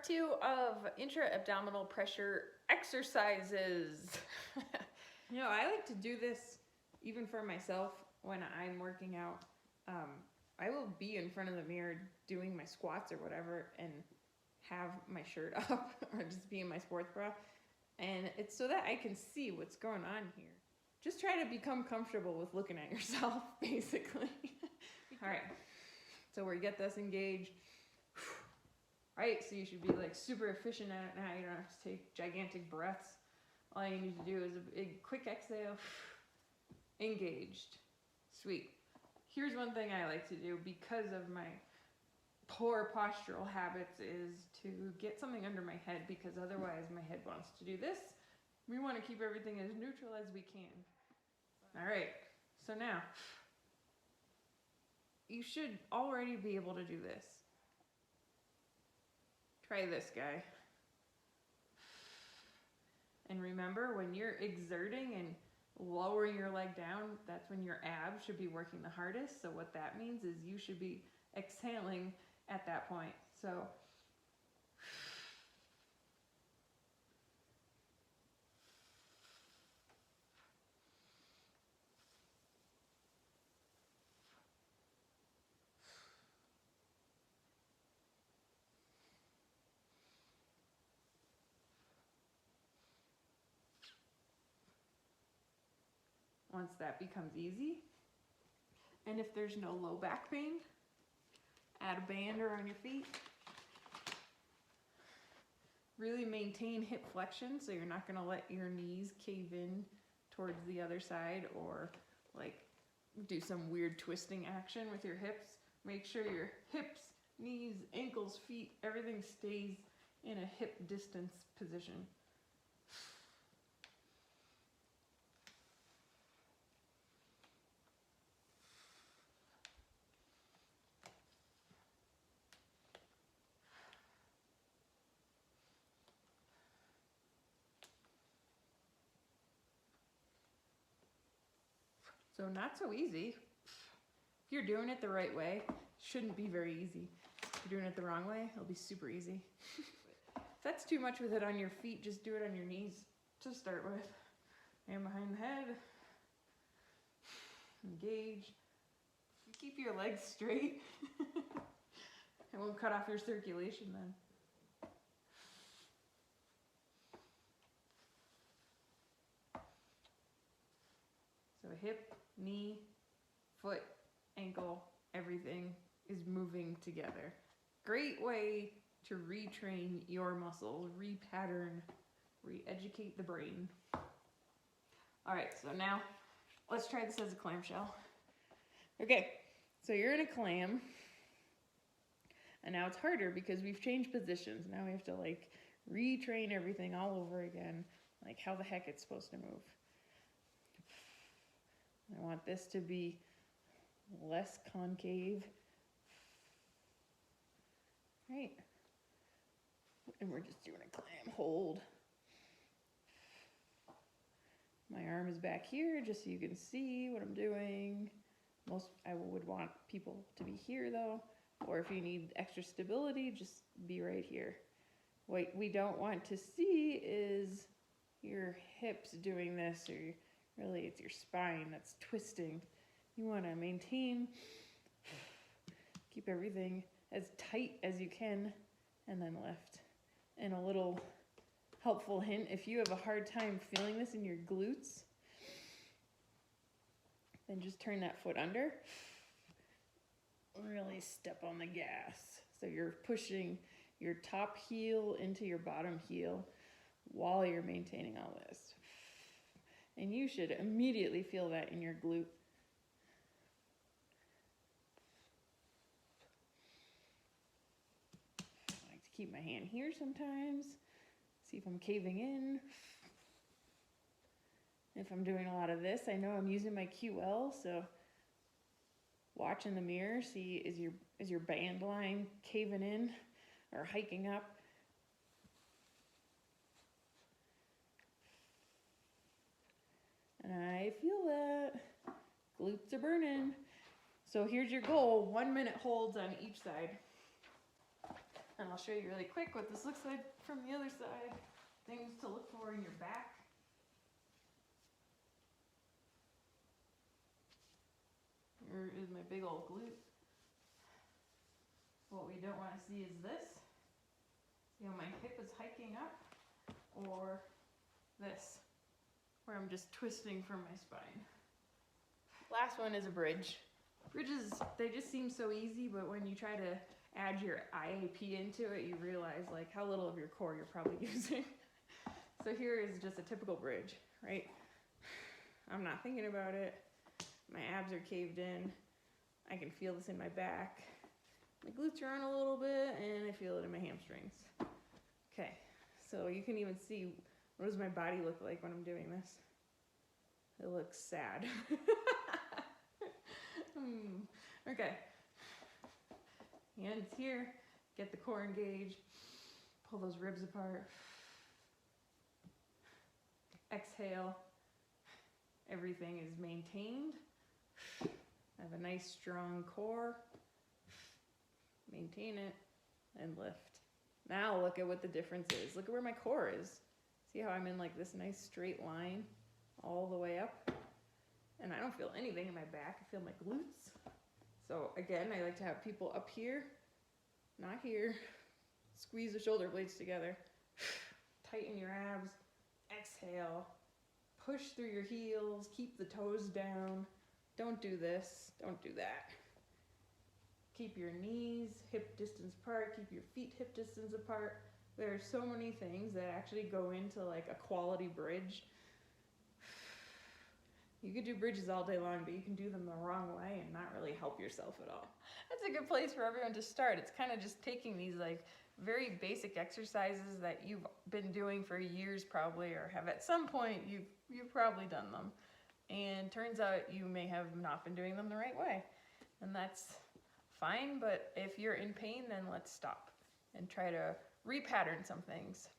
Part 2 of intra-abdominal pressure exercises. You know, I like to do this even for myself when I'm working out. I will be in front of the mirror doing my squats or whatever and have my shirt up or just be in my sports bra. And it's so that I can see what's going on here. Just try to become comfortable with looking at yourself, basically. All right, so we get this engaged. Right, so you should be like super efficient at it now. You don't have to take gigantic breaths. All you need to do is a big quick exhale. Engaged. Sweet. Here's one thing I like to do because of my poor postural habits is to get something under my head, because otherwise my head wants to do this. We want to keep everything as neutral as we can. All right, so now you should already be able to do this. Try this, guy. And remember, when you're exerting and lowering your leg down, that's when your abs should be working the hardest. So what that means is you should be exhaling at that point. So once that becomes easy, and if there's no low back pain, add a band around your feet. Really maintain hip flexion, so you're not going to let your knees cave in towards the other side or like do some weird twisting action with your hips. Make sure your hips, knees, ankles, feet, everything stays in a hip distance position. So not so easy. If you're doing it the right way, it shouldn't be very easy. If you're doing it the wrong way, it'll be super easy. If that's too much with it on your feet, just do it on your knees to start with. Hand behind the head. Engage. Keep your legs straight. It won't cut off your circulation then. So hip, knee, foot, ankle, everything is moving together. Great way to retrain your muscles, repattern, re-educate the brain. All right, so now let's try this as a clamshell. Okay, so you're in a clam, and now it's harder because we've changed positions. Now we have to like retrain everything all over again, like how the heck it's supposed to move. I want this to be less concave. Right. And we're just doing a clam hold. My arm is back here just so you can see what I'm doing. I would want people to be here though, or if you need extra stability, just be right here. What we don't want to see is your hips doing this, or really it's your spine that's twisting. You want to maintain, keep everything as tight as you can, and then lift. And a little helpful hint, if you have a hard time feeling this in your glutes, then just turn that foot under. Really step on the gas. So you're pushing your top heel into your bottom heel while you're maintaining all this. And you should immediately feel that in your glute. I like to keep my hand here sometimes. See if I'm caving in. If I'm doing a lot of this, I know I'm using my QL, so watch in the mirror, see is your band line caving in or hiking up. And I feel that. Glutes are burning. So here's your goal, 1 minute holds on each side. And I'll show you really quick what this looks like from the other side. Things to look for in your back. Here is my big old glute. What we don't want to see is this. See how my hip is hiking up? Or this, where I'm just twisting from my spine. Last one is a bridge. Bridges, they just seem so easy, but when you try to add your IAP into it, you realize like how little of your core you're probably using. So here is just a typical bridge, right? I'm not thinking about it. My abs are caved in. I can feel this in my back. My glutes are on a little bit, and I feel it in my hamstrings. Okay, so you can even see, what does my body look like when I'm doing this? It looks sad. Okay. Hands here, get the core engaged, pull those ribs apart. Exhale. Everything is maintained. I have a nice strong core. Maintain it and lift. Now look at what the difference is. Look at where my core is. See how I'm in like this nice straight line all the way up? And I don't feel anything in my back. I feel my glutes. So again, I like to have people up here, not here. Squeeze the shoulder blades together. Tighten your abs. Exhale. Push through your heels. Keep the toes down. Don't do this. Don't do that. Keep your knees hip distance apart. Keep your feet hip distance apart. There are so many things that actually go into like a quality bridge. You could do bridges all day long, but you can do them the wrong way and not really help yourself at all. That's a good place for everyone to start. It's kind of just taking these like very basic exercises that you've been doing for years probably, or have at some point you've probably done them. And turns out you may have not been doing them the right way. And that's fine, but if you're in pain, then let's stop and try to repattern some things.